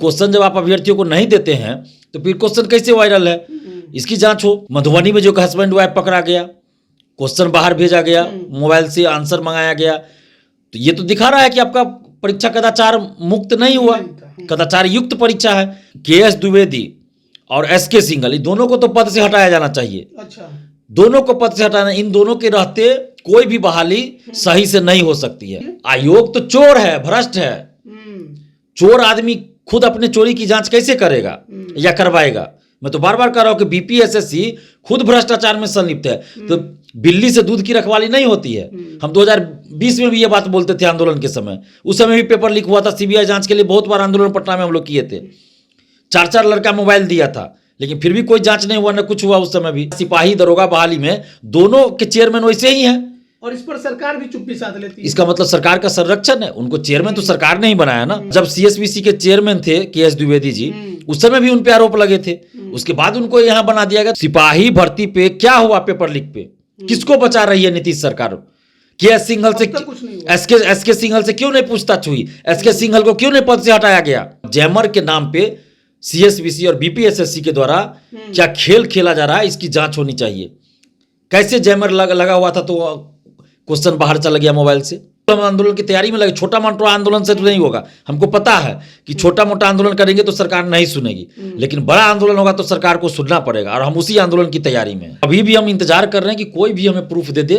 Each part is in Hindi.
क्वेश्चन जब आप अभ्यर्थियों को नहीं देते हैं तो फिर क्वेश्चन कैसे वायरल है? इसकी जांच हो। मधुबनी में जो हस्बैंड वाइफ पकड़ा गया, क्वेश्चन बाहर भेजा गया, मोबाइल से आंसर मंगाया गया, तो ये तो दिखा रहा है कि आपका परीक्षा कदाचार मुक्त नहीं हुआ, कदाचार युक्त परीक्षा है। के.एस. द्विवेदी और एस.के. सिंघल, इन दोनों को तो पद से हटाया जाना चाहिए। अच्छा, दोनों को पद से हटाना, इन दोनों के रहते कोई भी बहाली सही से नहीं हो सकती है। आयोग तो चोर है, भ्रष्ट है। चोर आदमी खुद अपने चोरी की जांच कैसे करेगा या करवाएगा? मैं तो बार बार कह रहा हूं कि बीपीएसएससी खुद भ्रष्टाचार में संलिप्त है। तो बिल्ली से दूध की रखवाली नहीं होती है। हम 2020 में भी ये बात बोलते थे आंदोलन के समय। उस समय भी पेपर लीक हुआ था, सीबीआई जांच के लिए बहुत बार आंदोलन पटना में हम लोग किए थे। 4-4 लड़का मोबाइल दिया था, लेकिन फिर भी कोई जांच नहीं हुआ, न कुछ हुआ। उस समय भी सिपाही दरोगा बहाली में दोनों के चेयरमैन वैसे ही हैं, और इस पर सरकार भी चुप्पी साध लेती है। इसका मतलब सरकार का संरक्षण है। उनको चेयरमैन तो सरकार ने ही बनाया ना। जब सीएसबीसी के चेयरमैन थे के.एस. द्विवेदी जी, उस समय भी उन पे आरोप लगे थे। उसके बाद उनको यहां बना दिया गया। सिपाही भर्ती पे क्या हुआ? पेपर लीक पे किसको बचा रही है नीतीश सरकार? के.एस. सिंघल से, एस.के. सिंघल से क्यों नहीं पूछताछ हुई? एस.के. सिंघल को क्यों नहीं पद से हटाया गया? जैमर के नाम पे सीएसबीसी और बीपीएसएससी के द्वारा क्या खेल खेला जा रहा है, इसकी जांच होनी चाहिए। कैसे जैमर लगा हुआ था तो क्वेश्चन बाहर चला गया मोबाइल से? हम आंदोलन की तैयारी में लगे। छोटा मोटा आंदोलन से तो नहीं होगा। हमको पता है कि छोटा मोटा आंदोलन करेंगे तो सरकार नहीं सुनेगी, लेकिन बड़ा आंदोलन होगा तो सरकार को सुनना पड़ेगा, और हम उसी आंदोलन की तैयारी में हैं। अभी भी हम इंतजार कर रहे हैं कि कोई भी हमें प्रूफ दे दे।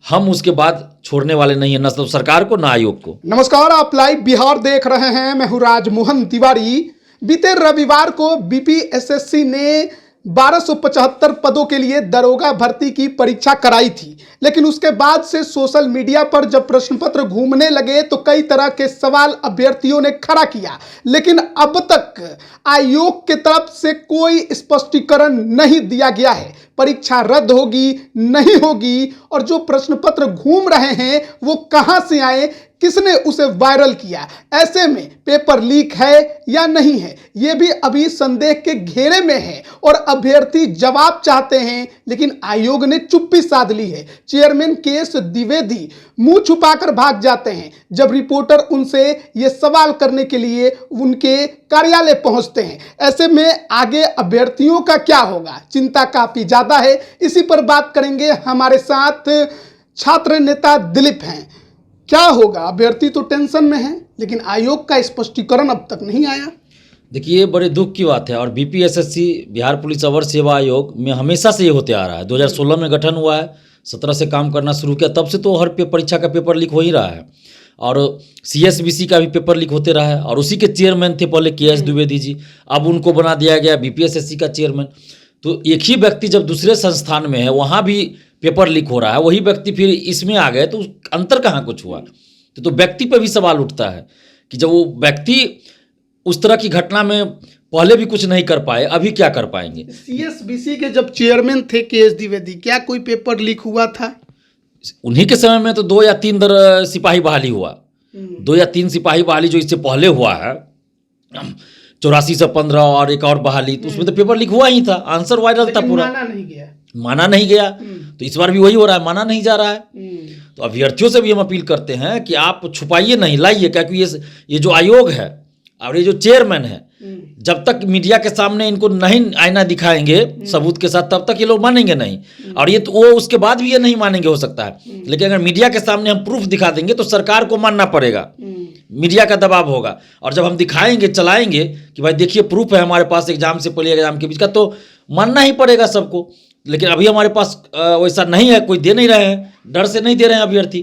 हम उसके बाद छोड़ने वाले नहीं है, न तो सरकार को, न आयोग को। नमस्कार, आप लाइव बिहार देख रहे हैं। मैं हूं राजमोहन तिवारी। बीते रविवार को बीपीएसएससी ने 1275 पदों के लिए दरोगा भर्ती की परीक्षा कराई थी, लेकिन उसके बाद से सोशल मीडिया पर जब प्रश्न पत्र घूमने लगे तो कई तरह के सवाल अभ्यर्थियों ने खड़ा किया, लेकिन अब तक आयोग की तरफ से कोई स्पष्टीकरण नहीं दिया गया है। परीक्षा रद्द होगी, नहीं होगी, और जो प्रश्न पत्र घूम रहे हैं वो कहां से आए, किसने उसे वायरल किया, ऐसे में पेपर लीक है या नहीं है, ये भी अभी संदेह के घेरे में है। और अभ्यर्थी जवाब चाहते हैं, लेकिन आयोग ने चुप्पी साध ली है। Chairman KS. द्विवेदी मुंह छुपाकर भाग जाते हैं जब रिपोर्टर उनसे ये सवाल करने के लिए उनके कार्यालय पहुंचते हैं। ऐसे में आगे अभ्यर्थियों का क्या होगा, चिंता काफी ज्यादा है। इसी पर बात करेंगे। हमारे साथ छात्र नेता दिलीप हैं। क्या होगा? अभ्यर्थी तो टेंशन में है, लेकिन आयोग का स्पष्टीकरण अब तक नहीं आया। देखिए, ये बड़े दुख की बात है। और बीपीएसएससी, बिहार पुलिस अवर सेवा आयोग में हमेशा से ये होते आ रहा है। 2016 में गठन हुआ है, 17 से काम करना शुरू किया, तब से तो हर परीक्षा का पेपर लीक हो ही रहा है। और सीएसबीसी का भी पेपर लीक होते रहा है, और उसी के चेयरमैन थे पहले के.एस. द्विवेदी जी, अब उनको बना दिया गया बीपीएसएससी का चेयरमैन। तो एक ही व्यक्ति जब दूसरे संस्थान में है, वहाँ भी पेपर लीक हो रहा है, वही व्यक्ति फिर इसमें आ गए, तो अंतर कहाँ कुछ हुआ? तो व्यक्ति पे भी सवाल उठता है कि जब वो व्यक्ति उस तरह की घटना में पहले भी कुछ नहीं कर पाए, अभी क्या कर पाएंगे? सीएसबीसी के जब चेयरमैन थे के.एस. द्विवेदी, क्या कोई पेपर लीक हुआ था? उन्हीं के समय में तो 2 या 3 सिपाही बहाली हुआ। 2 या 3 सिपाही बहाली जो इससे पहले हुआ है, 84 से 15 और एक और बहाली, तो उसमें तो पेपर लीक हुआ ही था, आंसर वायरल था पूरा। माना नहीं गया। तो इस बार भी वही हो रहा है, माना नहीं जा रहा है। तो अभ्यर्थियों से भी हम अपील करते हैं कि आप छुपाइए नहीं, लाइए, क्योंकि ये जो आयोग है और ये जो चेयरमैन है, जब तक मीडिया के सामने इनको नहीं आईना दिखाएंगे सबूत के साथ, तब तक ये लोग मानेंगे नहीं। और ये तो वो उसके बाद भी ये नहीं मानेंगे हो सकता है, लेकिन अगर मीडिया के सामने हम प्रूफ दिखा देंगे तो सरकार को मानना पड़ेगा, मीडिया का दबाव होगा। और जब हम दिखाएंगे, चलाएंगे कि भाई देखिए प्रूफ है हमारे पास, एग्जाम से पहले एग्जाम के बीच का, तो मानना ही पड़ेगा सबको। लेकिन अभी हमारे पास वैसा नहीं है, कोई दे नहीं रहे हैं, डर से नहीं दे रहे हैं अभ्यर्थी।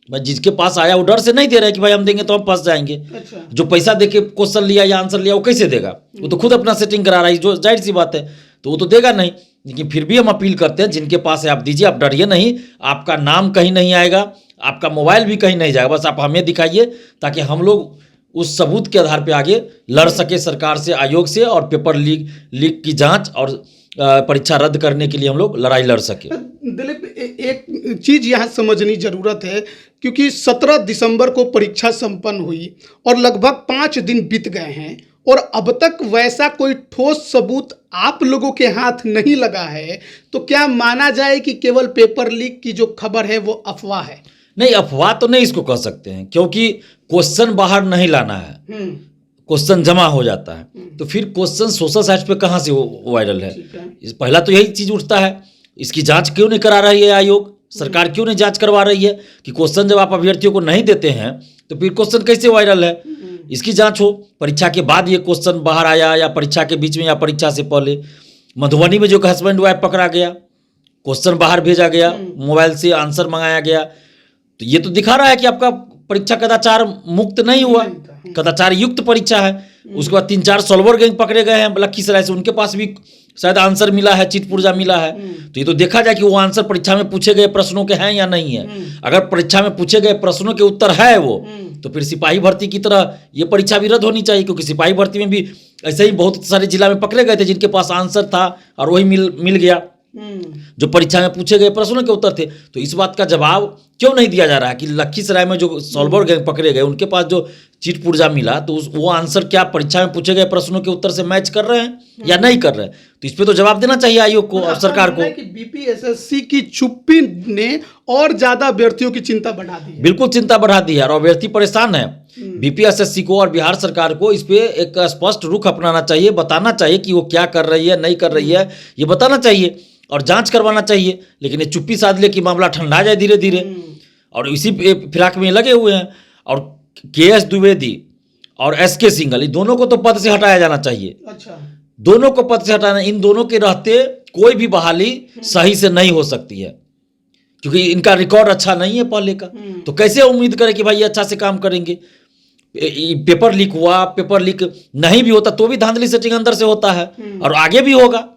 भाई जिसके पास आया वो डर से नहीं दे रहे हैं कि भाई हम देंगे तो हम फंस जाएंगे। अच्छा। जो पैसा दे के क्वेश्चन लिया या आंसर लिया वो कैसे देगा? वो तो खुद अपना सेटिंग करा रहा है, जो जाहिर सी बात है, तो वो तो देगा नहीं। लेकिन फिर भी हम अपील करते हैं, जिनके पास है आप दीजिए, आप डरिए नहीं। आपका नाम कहीं नहीं आएगा, आपका मोबाइल भी कहीं नहीं जाएगा, बस आप हमें दिखाइए, ताकि हम लोग उस सबूत के आधार पर आगे लड़ सके सरकार से, आयोग से, और पेपर लीक की जाँच और परीक्षा रद्द करने के लिए हम लोग लड़ाई लड़ सके। दिलीप, एक चीज़ यहाँ समझनी जरूरत है, क्योंकि 17 दिसंबर को परीक्षा संपन्न हुई और लगभग 5 दिन बीत गए हैं, और अब तक वैसा कोई ठोस सबूत आप लोगों के हाथ नहीं लगा है। तो क्या माना जाए कि केवल पेपर लीक की जो खबर है वो अफवाह है? नहीं, अफवाह तो नहीं इसको कह सकते हैं, क्योंकि क्वेश्चन बाहर नहीं लाना है। क्वेश्चन जमा हो जाता है, तो फिर क्वेश्चन सोशल साइट्स पे कहाँ से वायरल है? ठीक है। पहला तो यही चीज उठता है, इसकी जांच क्यों नहीं करा रही है आयोग, सरकार क्यों नहीं जांच करवा रही है कि क्वेश्चन जब आप अभ्यर्थियों को नहीं देते हैं तो फिर क्वेश्चन कैसे वायरल है? इसकी जांच हो। परीक्षा के बाद ये क्वेश्चन बाहर आया या परीक्षा के बीच में या परीक्षा से पहले? मधुबनी में जो हस्बैंड वाइफ पकड़ा गया, क्वेश्चन बाहर भेजा गया, मोबाइल से आंसर मंगाया गया, तो ये तो दिखा रहा है कि आपका परीक्षा कदाचार मुक्त नहीं हुआ, कदाचार युक्त परीक्षा है। उसके बाद 3-4 सॉल्वर गैंग पकड़े गए हैं लखीसराय से, उनके पास भी शायद आंसर मिला है, चिट पुर्जा मिला है। तो ये तो देखा जाए कि वो आंसर परीक्षा में पूछे गए प्रश्नों के हैं या नहीं है। अगर परीक्षा में पूछे गए प्रश्नों के उत्तर है वो, तो फिर सिपाही भर्ती की तरह ये परीक्षा भी रद्द होनी चाहिए, क्योंकि सिपाही भर्ती में भी ऐसे ही बहुत सारे जिला में पकड़े गए थे जिनके पास आंसर था और वही मिल गया जो परीक्षा में पूछे गए प्रश्नों के उत्तर थे। तो इस बात का जवाब क्यों नहीं दिया जा रहा है कि लखीसराय में जो सॉल्वर गैंग पकड़े गए उनके पास जो चिट पुर्जा मिला, तो वो आंसर क्या परीक्षा में पूछे गए प्रश्नों के उत्तर से मैच कर रहे हैं या नहीं कर रहे हैं? तो इस पे तो जवाब देना चाहिए आयोग को और सरकार को। कि बीपीएसएससी की चुप्पी ने और ज्यादा अभ्यर्थियों की चिंता बढ़ा दी है। बिल्कुल चिंता बढ़ा दी है और अभ्यर्थी परेशान है। बीपीएसएससी को और बिहार सरकार को इस पे एक स्पष्ट रुख अपनाना चाहिए, बताना चाहिए कि वो क्या कर रही है, नहीं कर रही है, ये बताना चाहिए और जांच करवाना चाहिए। लेकिन ये चुप्पी साध ले कि मामला ठंडा जाए धीरे धीरे, और इसी फिराक में लगे हुए हैं। और केएस द्विवेदी और एसके सिंघल, इन दोनों को तो पद से हटाया जाना चाहिए। अच्छा, दोनों को पद से हटाना, इन दोनों के रहते कोई भी बहाली सही से नहीं हो सकती है, क्योंकि इनका रिकॉर्ड अच्छा नहीं है पहले का। तो कैसे उम्मीद करें कि भाई ये अच्छा से काम करेंगे? पेपर लीक हुआ, पेपर लीक नहीं भी होता तो भी धांधली सेटिंग अंदर से होता है, और आगे भी होगा,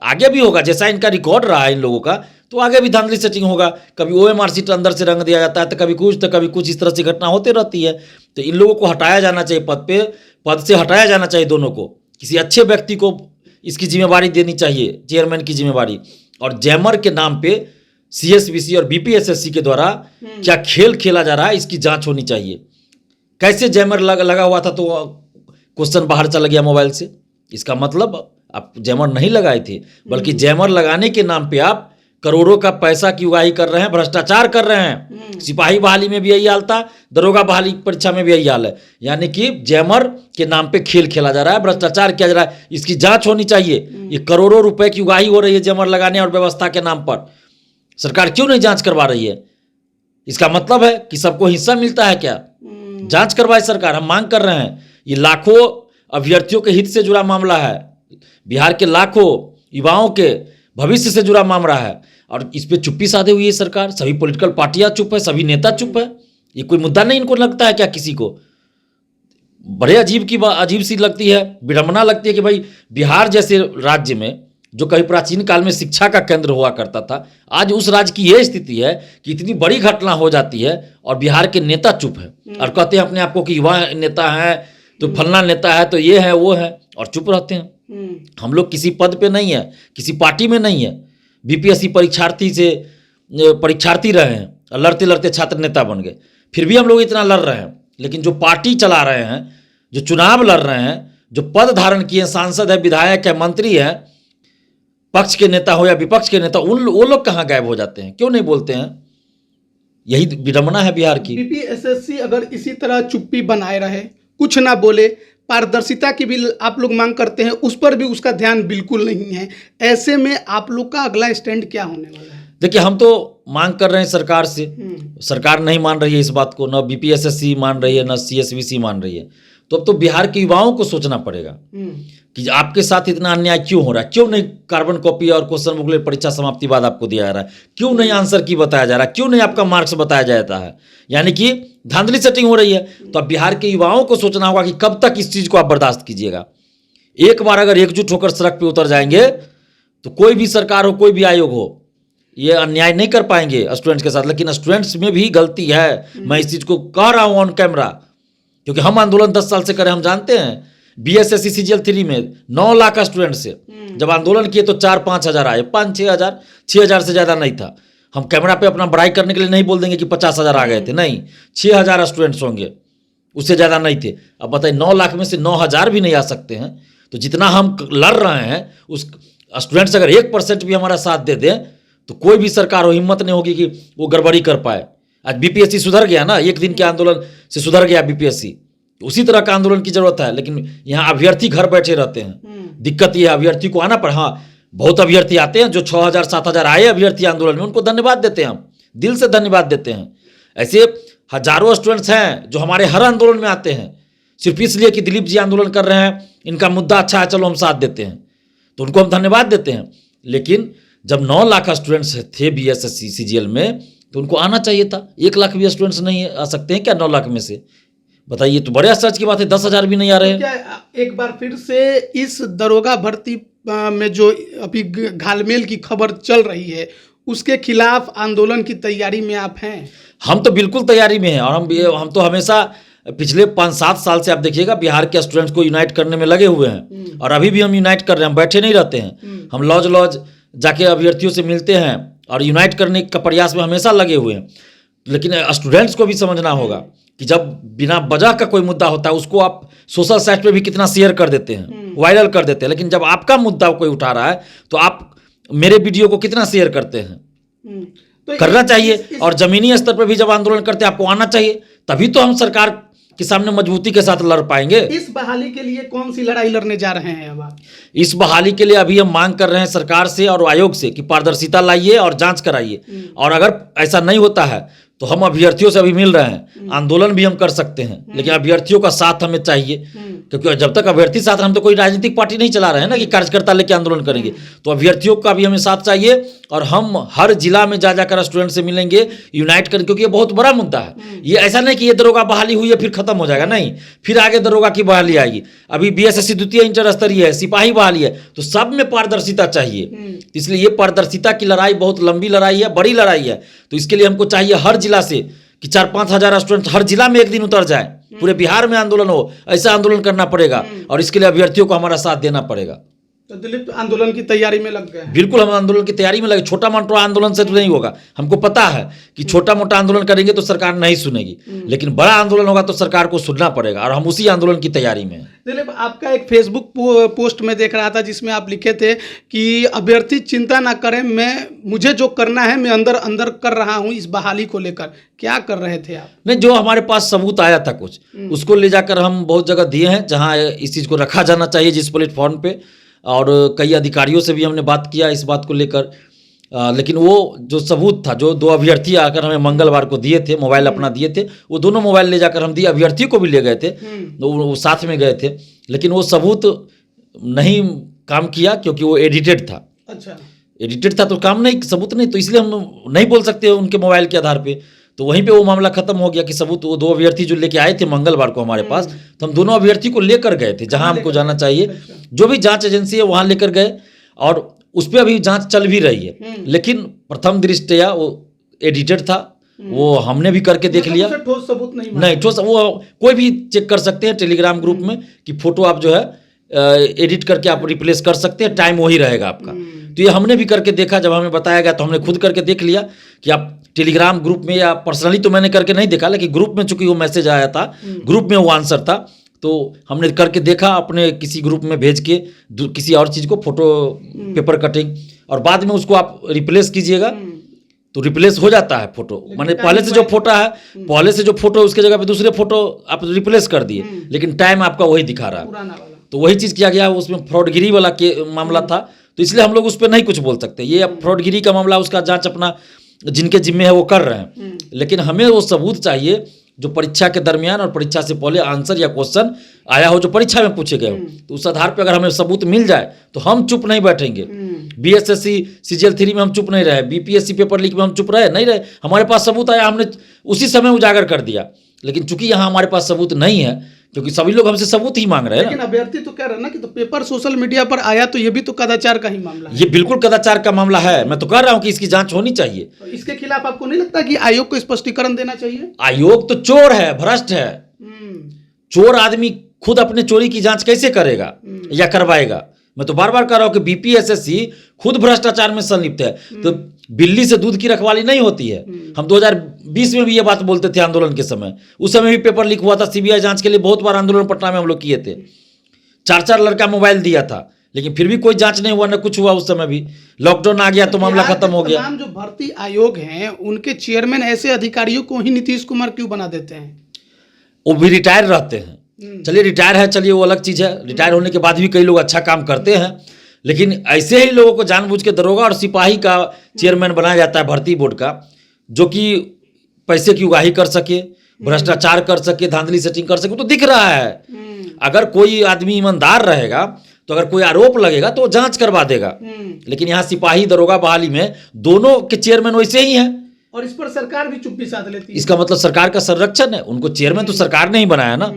आगे भी होगा। जैसा इनका रिकॉर्ड रहा है इन लोगों का, तो आगे भी धांधली सेटिंग होगा। कभी ओएमआर सीट अंदर से रंग दिया जाता है, तो कभी कुछ, तो कभी कुछ, इस तरह से घटना होती रहती है। तो इन लोगों को हटाया जाना चाहिए पद पे, पद से हटाया जाना चाहिए दोनों को। किसी अच्छे व्यक्ति को इसकी जिम्मेवारी देनी चाहिए, चेयरमैन की जिम्मेवारी। और जैमर के नाम पे सीएसबीसी और बीपीएसएससी के द्वारा क्या खेल खेला जा रहा है, इसकी जांच होनी चाहिए। कैसे जैमर लगा हुआ था तो क्वेश्चन बाहर चला गया मोबाइल से? इसका मतलब आप जैमर नहीं लगाए थे, बल्कि जैमर लगाने के नाम पे आप करोड़ों का पैसा की उगाही कर रहे हैं, भ्रष्टाचार कर रहे हैं। सिपाही बहाली में भी यही हाल था, दरोगा बहाली परीक्षा में भी यही हाल है। यानी कि जैमर के नाम पे खेल खेला जा रहा है, भ्रष्टाचार किया जा रहा है। इसकी जांच होनी चाहिए। ये करोड़ों रुपए की उगाही हो रही है जैमर लगाने और व्यवस्था के नाम पर। सरकार क्यों नहीं जांच करवा रही है? इसका मतलब है कि सबको हिस्सा मिलता है क्या? जांच करवाए सरकार, हम मांग कर रहे हैं। ये लाखों अभ्यर्थियों के हित से जुड़ा मामला है, बिहार के लाखों युवाओं के भविष्य से जुड़ा मामला है, और इस पे चुप्पी साधे हुई है सरकार। सभी पॉलिटिकल पार्टियां चुप है, सभी नेता चुप है। ये कोई मुद्दा नहीं इनको लगता है क्या किसी को? बड़े अजीब सी लगती है, विडंबना लगती है कि भाई बिहार जैसे राज्य में, जो कभी प्राचीन काल में शिक्षा का केंद्र हुआ करता था, आज उस राज्य की यह स्थिति है कि इतनी बड़ी घटना हो जाती है और बिहार के नेता चुप है और कहते हैं अपने आप को कि युवा नेता है, तो फलना नेता है, तो ये है वो है, और चुप रहते हैं। हम लोग किसी पद पे नहीं है, किसी पार्टी में नहीं है। बीपीएससी परीक्षार्थी रहे हैं, लड़ते लड़ते छात्र नेता बन गए, फिर भी हम लोग इतना लड़ रहे हैं। लेकिन जो पार्टी चला रहे हैं, जो चुनाव लड़ रहे हैं, जो पद धारण किए, सांसद है, विधायक है, मंत्री है, पक्ष के नेता हो या विपक्ष के नेता, वो लोग कहाँ गायब हो जाते हैं? क्यों नहीं बोलते हैं? यही विडंबना है बिहार की। बीपीएसएससी अगर इसी तरह चुप्पी बनाए रहे, कुछ ना बोले, पारदर्शिता की भी आप लोग मांग करते हैं, उस पर भी उसका ध्यान बिल्कुल नहीं है, ऐसे में आप लोग का अगला स्टैंड क्या होने वाला है? देखिए, हम तो मांग कर रहे हैं सरकार से, सरकार नहीं मान रही है इस बात को, न बीपीएसएससी मान रही है, न सीएसबीसी मान रही है। तो अब तो बिहार के युवाओं को सोचना पड़ेगा कि आपके साथ इतना अन्याय क्यों हो रहा है। क्यों नहीं कार्बन कॉपी और क्वेश्चन बुकलेट परीक्षा समाप्ति बाद आपको दिया जा रहा है? क्यों नहीं आंसर की बताया जा रहा है? क्यों नहीं आपका मार्क्स बताया जाता है? यानी कि धांधली सेटिंग हो रही है। तो अब बिहार के युवाओं को सोचना होगा कि कब तक इस चीज को आप बर्दाश्त कीजिएगा। एक बार अगर एकजुट होकर सड़क पे उतर जाएंगे तो कोई भी सरकार हो, कोई भी आयोग हो, ये अन्याय नहीं कर पाएंगे स्टूडेंट्स के साथ। लेकिन स्टूडेंट्स में भी गलती है, मैं इस चीज को कह रहा हूं ऑन कैमरा, क्योंकि हम आंदोलन 10 साल से करें, हम जानते हैं। बीएसएससी सीजीएल 3 में 9 लाख स्टूडेंट से जब आंदोलन किए तो 4-5 हज़ार आए, 5-6 हज़ार, 6 हज़ार से ज़्यादा नहीं था। हम कैमरा पे अपना बड़ाई करने के लिए नहीं बोल देंगे कि 50 हज़ार आ गए थे, नहीं, 6 हज़ार स्टूडेंट्स होंगे, उससे ज़्यादा नहीं थे। अब बताइए, 9 लाख में से 9 हज़ार भी नहीं आ सकते हैं, तो जितना हम लड़ रहे हैं उस स्टूडेंट्स अगर 1% भी हमारा साथ दे दें तो कोई भी सरकार हो हिम्मत नहीं होगी कि वो गड़बड़ी कर पाए। आज बीपीएससी सुधर गया ना, एक दिन के आंदोलन से सुधर गया बीपीएससी, उसी तरह का आंदोलन की जरूरत है। लेकिन यहाँ अभ्यर्थी घर बैठे रहते हैं। दिक्कत ये है अभ्यर्थी को आना पड़ा। हाँ, बहुत अभ्यर्थी आते हैं जो 6,000 7,000 आए अभ्यर्थी आंदोलन में, उनको धन्यवाद देते हैं, हम दिल से धन्यवाद देते हैं। ऐसे हजारों स्टूडेंट्स हैं जो हमारे हर आंदोलन में आते हैं सिर्फ इसलिए कि दिलीप जी आंदोलन कर रहे हैं, इनका मुद्दा अच्छा है, चलो हम साथ देते हैं, तो उनको हम धन्यवाद देते हैं। लेकिन जब 9 लाख स्टूडेंट्स थे बीएसएससी सीजीएल में तो उनको आना चाहिए था। 1 लाख भी स्टूडेंट्स नहीं आ सकते हैं क्या 9 लाख में से? बताइए, तो बड़े आश्चर्य की बात है, 10,000 भी नहीं आ रहे हैं। क्या एक बार फिर से इस दरोगा भर्ती में जो अभी घालमेल की खबर चल रही है उसके खिलाफ आंदोलन की तैयारी में आप हैं? हम तो बिल्कुल तैयारी में हैं और हम तो हमेशा पिछले 5-7 साल से आप देखिएगा बिहार के स्टूडेंट्स को यूनाइट करने में लगे हुए हैं और अभी भी हम यूनाइट कर रहे हैं। हम बैठे नहीं रहते हैं, हम लॉज जाके अभ्यर्थियों से मिलते हैं और यूनाइट करने का प्रयास में हमेशा लगे हुए हैं। लेकिन स्टूडेंट्स को भी समझना होगा कि जब बिना वजह का कोई मुद्दा होता है उसको आप सोशल साइट पे भी कितना शेयर कर देते हैं, वायरल कर देते हैं, लेकिन जब आपका मुद्दा कोई उठा रहा है तो आप मेरे वीडियो को कितना शेयर करते हैं? तो करना चाहिए। और जमीनी स्तर पर भी जब आंदोलन करते हैं आपको आना चाहिए, तभी तो हम सरकार के सामने मजबूती के साथ लड़ पाएंगे। इस बहाली के लिए कौन सी लड़ाई लड़ने जा रहे हैं अब आप? इस बहाली के लिए अभी हम मांग कर रहे हैं सरकार से और आयोग से कि पारदर्शिता लाइए और जांच कराइए। और अगर ऐसा नहीं होता है तो हम अभ्यर्थियों से अभी मिल रहे हैं, आंदोलन भी हम कर सकते हैं, लेकिन अभ्यर्थियों का साथ हमें चाहिए। क्योंकि जब तक अभ्यर्थी साथ, हम तो कोई राजनीतिक पार्टी नहीं चला रहे हैं ना कि कार्यकर्ता लेके आंदोलन करेंगे, तो अभ्यर्थियों का भी हमें साथ चाहिए। और हम हर जिला में जा जाकर स्टूडेंट से मिलेंगे, यूनाइट करेंगे, क्योंकि ये बहुत बड़ा मुद्दा है। ये ऐसा नहीं कि ये दरोगा बहाली हुई है फिर खत्म हो जाएगा, नहीं, फिर आगे दरोगा की बहाली आएगी। अभी बीएसएससी द्वितीय इंटर स्तरीय है, सिपाही बहाली है, तो सब में पारदर्शिता चाहिए। इसलिए ये पारदर्शिता की लड़ाई बहुत लंबी लड़ाई है, बड़ी लड़ाई है। तो इसके लिए हमको चाहिए हर जिला से कि 4-5 हज़ार स्टूडेंट हर जिला में एक दिन उतर जाए, पूरे बिहार में आंदोलन हो, ऐसा आंदोलन करना पड़ेगा। और इसके लिए अभ्यर्थियों को हमारा साथ देना पड़ेगा। तो दिलीप आंदोलन की तैयारी में लग गए? बिल्कुल, हम आंदोलन की तैयारी में लगे। छोटा मोटा आंदोलन से तो नहीं होगा, हमको पता है कि छोटा मोटा आंदोलन करेंगे तो सरकार नहीं सुनेगी, लेकिन बड़ा आंदोलन होगा तो सरकार को सुनना पड़ेगा, और हम उसी आंदोलन की तैयारी में हैं। दिलीप, आपका एक फेसबुक पोस्ट में देख रहा था जिसमें आप लिखे थे कि अभ्यर्थी चिंता ना करें, मुझे जो करना है मैं अंदर अंदर कर रहा हूं इस बहाली को लेकर। क्या कर रहे थे आप? नहीं, जो हमारे पास सबूत आया था कुछ, उसको ले जाकर हम बहुत जगह दिए हैं जहाँ इस चीज़ को रखा जाना चाहिए, जिस प्लेटफॉर्म पे, और कई अधिकारियों से भी हमने बात किया इस बात को लेकर। लेकिन वो जो सबूत था, जो 2 अभ्यर्थी आकर हमें मंगलवार को दिए थे, मोबाइल अपना दिए थे, वो दोनों मोबाइल ले जाकर हम दिए। अभ्यर्थी को भी ले गए थे, वो साथ में गए थे, लेकिन वो सबूत नहीं काम किया क्योंकि वो एडिटेड था। अच्छा, एडिटेड था तो काम नहीं, सबूत नहीं, तो इसलिए हम नहीं बोल सकते उनके मोबाइल के आधार पे। तो वहीं पे वो मामला खत्म हो गया कि सबूत, वो 2 अभ्यर्थी जो लेके आए थे मंगलवार को हमारे पास, तो हम दोनों अभ्यर्थी को लेकर गए थे जहां हमको जाना चाहिए। जो भी जांच एजेंसी है वहां लेकर गए, और उस पर अभी जांच चल भी रही है। लेकिन प्रथम दृष्टया वो एडिटेड था, वो हमने भी करके देख लिया। ठोस सबूत नहीं, ठोस, वो कोई भी चेक कर सकते हैं टेलीग्राम ग्रुप में कि फोटो आप जो है एडिट करके आप रिप्लेस कर सकते हैं, टाइम वही रहेगा आपका। तो ये हमने भी करके देखा, जब हमें बताया गया तो हमने खुद करके देख लिया कि आप टेलीग्राम ग्रुप में, या पर्सनली तो मैंने करके नहीं देखा, लेकिन ग्रुप में चूंकि वो मैसेज आया था, ग्रुप में वो आंसर था, तो हमने करके देखा अपने किसी ग्रुप में भेज के किसी और चीज़ को, फोटो पेपर कटिंग, और बाद में उसको आप रिप्लेस कीजिएगा तो रिप्लेस हो जाता है फोटो। माने पहले से जो फोटो है, पहले से जो फोटो है उसके जगह पे दूसरे फोटो आप रिप्लेस कर दिए, लेकिन टाइम आपका वही दिखा रहा है। तो वही चीज़ किया गया, उसमें फ्रॉडगिरी वाला के मामला था, तो इसलिए हम लोग उस पर नहीं कुछ बोल सकते। ये फ्रॉडगिरी का मामला, उसका जांच अपना जिनके जिम्मे है वो कर रहे हैं, लेकिन हमें वो सबूत चाहिए जो परीक्षा के दरमियान और परीक्षा से पहले आंसर या क्वेश्चन आया हो जो परीक्षा में पूछे गए हो। तो उस आधार पर अगर हमें सबूत मिल जाए तो हम चुप नहीं बैठेंगे। बीएसएससी सीजीएल 3 में हम चुप नहीं रहे, बीपीएससी पेपर लीक में हम चुप नहीं रहे। हमारे पास सबूत आया, हमने उसी समय उजागर कर दिया। लेकिन चूंकि यहाँ हमारे पास सबूत नहीं है, क्योंकि सभी लोग हमसे सबूत ही मांग रहे हैं। लेकिन अभ्यर्थी तो कह रहे हैं ना कि तो पेपर सोशल मीडिया पर आया, तो ये भी तो कदाचार का ही मामला है। ये बिल्कुल कदाचार का मामला है, मैं तो कह रहा हूँ कि इसकी जांच होनी चाहिए। तो इसके खिलाफ आपको नहीं लगता कि आयोग को स्पष्टीकरण देना चाहिए? आयोग तो चोर है, भ्रष्ट है। चोर आदमी खुद अपने चोरी की जांच कैसे करेगा या करवाएगा? मैं तो बार बार कह रहा हूँ कि बीपीएसएससी खुद भ्रष्टाचार में संलिप्त है। तो बिल्ली से दूध की रखवाली नहीं होती है। हम 2020 में भी ये बात बोलते थे आंदोलन के समय, उस समय भी पेपर लीक हुआ था। सीबीआई जांच के लिए बहुत बार आंदोलन पटना में हम लोग किए थे, 4-4 लड़का मोबाइल दिया था, लेकिन फिर भी कोई जांच नहीं हुआ, न कुछ हुआ। उस समय भी लॉकडाउन आ गया तो मामला खत्म हो गया। जो भर्ती आयोग हैं उनके चेयरमैन ऐसे अधिकारियों को ही नीतीश कुमार क्यों बना देते हैं? वो भी रिटायर रहते हैं, चलिए रिटायर है, चलिए वो अलग चीज़ है, रिटायर होने के बाद भी कई लोग अच्छा काम करते हैं, लेकिन ऐसे ही लोगों को जानबूझ के दरोगा और सिपाही का चेयरमैन बनाया जाता है भर्ती बोर्ड का, जो कि पैसे की उगाही कर सके, भ्रष्टाचार कर सके, धांधली सेटिंग कर सके, तो दिख रहा है। अगर कोई आदमी ईमानदार रहेगा तो अगर कोई आरोप लगेगा तो वो जांच करवा देगा, लेकिन यहाँ सिपाही दरोगा बहाली में दोनों के चेयरमैन वैसे ही हैं, और इस पर सरकार भी चुप्पी साध लेती है। इसका मतलब सरकार का संरक्षण है, उनको चेयरमैन तो सरकार ने ही बनाया ना।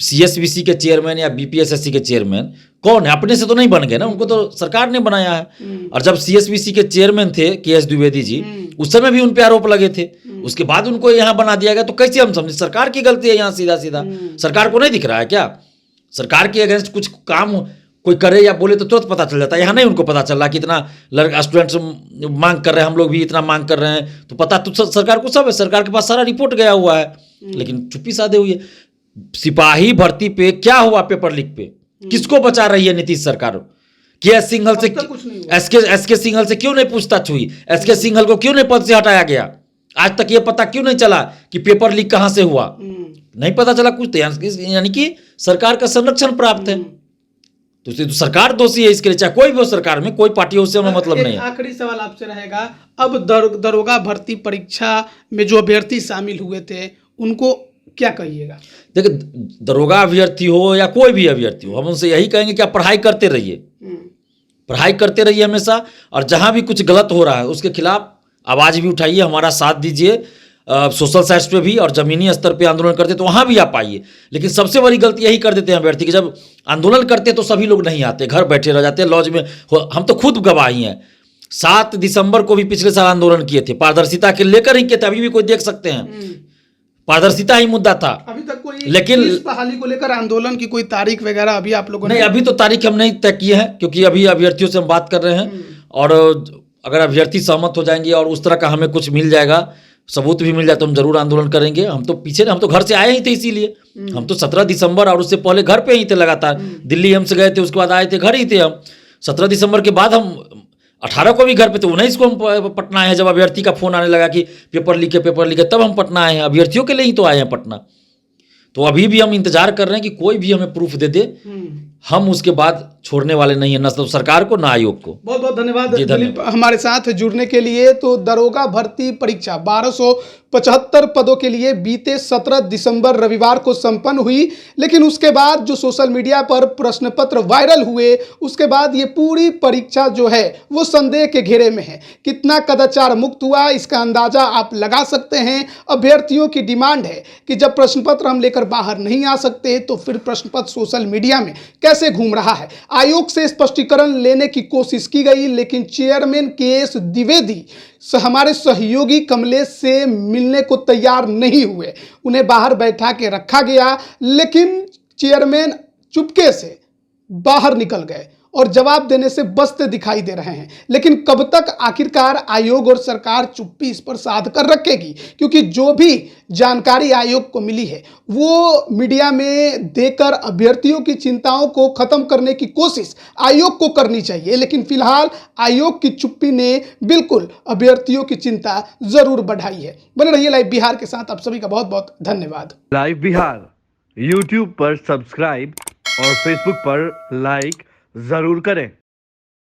सीएसबीसी के चेयरमैन या बीपीएसएससी के चेयरमैन कौन है, अपने से तो नहीं बन गए ना, उनको तो सरकार ने बनाया है। और जब सीएसबीसी के चेयरमैन थे के.एस. द्विवेदी जी, उस समय भी उन पे आरोप लगे थे, उसके बाद उनको यहाँ बना दिया गया, तो कैसे हम समझे सरकार की गलती है यहाँ सीधा सीधा? सरकार को नहीं दिख रहा है क्या? सरकार के अगेंस्ट कुछ काम कोई करे या बोले तो तुरंत पता चल जाता है, यहाँ नहीं उनको पता चल रहा कि इतना लड़का स्टूडेंट्स मांग कर रहे हैं, हम लोग भी इतना मांग कर रहे हैं, तो पता तो सरकार को सब है, सरकार के पास सारा रिपोर्ट गया हुआ है, लेकिन चुप्पी साधे हुई है। सिपाही भर्ती पे क्या हुआ? पेपर लीक पे किसको बचा रही है नीतीश सरकार? के सिंघल से, एसके सिंघल से क्यों नहीं पूछताछ हुई? एसके सिंघल को क्यों नहीं पद से हटाया गया? आज तक ये पता क्यों नहीं चला कि पेपर लीक कहां से हुआ? नहीं पता चला कुछ, तो यानी कि सरकार का संरक्षण प्राप्त है, तो सरकार दोषी है इसके लिए, चाहे कोई भी हो सरकार में, कोई पार्टी हो, उससे हमें मतलब नहीं है। आखिरी सवाल आपसे रहेगा, अब दरोगा भर्ती परीक्षा में जो अभ्यर्थी शामिल हुए थे उनको क्या कहिएगा? देखिए, दरोगा अभ्यर्थी हो या कोई भी अभ्यर्थी हो, हम उनसे यही कहेंगे कि आप पढ़ाई करते रहिए, पढ़ाई करते रहिए हमेशा, और जहां भी कुछ गलत हो रहा है उसके खिलाफ आवाज भी उठाइए, हमारा साथ दीजिए, सोशल साइट्स पे भी, और जमीनी स्तर पे आंदोलन करते तो वहां भी आप आइए। लेकिन सबसे बड़ी गलती यही कर देते हैं अभ्यर्थी कि जब आंदोलन करते तो सभी लोग नहीं आते, घर बैठे रह जाते लॉज में। हम तो खुद गवाही हैं, 7 दिसंबर को भी पिछले साल आंदोलन किए थे, पारदर्शिता के लेकर ही किए थे, अभी भी कोई देख सकते हैं, पारदर्शिता ही मुद्दा था। अभी तक कोई लेकिन इस बहाली को लेकर आंदोलन की कोई तारीख वगैरह अभी आप लोगों ने? नहीं, अभी तो तारीख हम नहीं तय किए हैं, क्योंकि अभी अभ्यर्थियों से हम बात कर रहे हैं, और अगर अभ्यर्थी सहमत हो जाएंगे और उस तरह का हमें कुछ मिल जाएगा, सबूत भी मिल जाए, तो हम जरूर आंदोलन करेंगे। हम तो घर से आए ही थे, इसीलिए हम तो 17 दिसंबर और उससे पहले घर पे ही थे लगातार, दिल्ली हमसे गए थे, उसके बाद आए थे, घर ही थे हम। 17 दिसंबर के बाद हम 18 को भी घर पे थे, 19 को हम पटना आए हैं, जब अभ्यर्थी का फोन आने लगा कि पेपर लीक है, तब हम पटना आए हैं, अभ्यर्थियों के लिए ही तो आए हैं पटना। तो अभी भी हम इंतजार कर रहे हैं कि कोई भी हमें प्रूफ दे दे, हम उसके बाद छोड़ने वाले नहीं है, न तो सरकार को, ना आयोग को। बहुत बहुत धन्यवाद दिलीप हमारे साथ जुड़ने के लिए। तो दरोगा भर्ती परीक्षा 1275 पदों के लिए बीते 17 दिसंबर रविवार को संपन्न हुई, लेकिन उसके बाद जो सोशल मीडिया पर प्रश्न पत्र वायरल हुए, उसके बाद ये पूरी परीक्षा जो है वो संदेह के घेरे में है। कितना कदाचार मुक्त हुआ इसका अंदाजा आप लगा सकते हैं। अभ्यर्थियों की डिमांड है कि जब प्रश्न पत्र हम लेकर बाहर नहीं आ सकते तो फिर प्रश्न पत्र सोशल मीडिया में कैसे घूम रहा है। आयोग से स्पष्टीकरण लेने की कोशिश की गई, लेकिन चेयरमैन के.एस. द्विवेदी हमारे सहयोगी कमलेश से मिलने को तैयार नहीं हुए। उन्हें बाहर बैठा के रखा गया, लेकिन चेयरमैन चुपके से बाहर निकल गए और जवाब देने से बचते दिखाई दे रहे हैं। लेकिन कब तक आखिरकार आयोग और सरकार चुप्पी इस पर साध कर रखेगी, क्योंकि जो भी जानकारी आयोग को मिली है वो मीडिया में देकर अभ्यर्थियों की चिंताओं को खत्म करने की कोशिश आयोग को करनी चाहिए। लेकिन फिलहाल आयोग की चुप्पी ने बिल्कुल अभ्यर्थियों की चिंता जरूर बढ़ाई है। बने रहिए लाइव बिहार के साथ, आप सभी का बहुत बहुत धन्यवाद। लाइव बिहार यूट्यूब पर सब्सक्राइब और फेसबुक पर लाइक जरूर करें।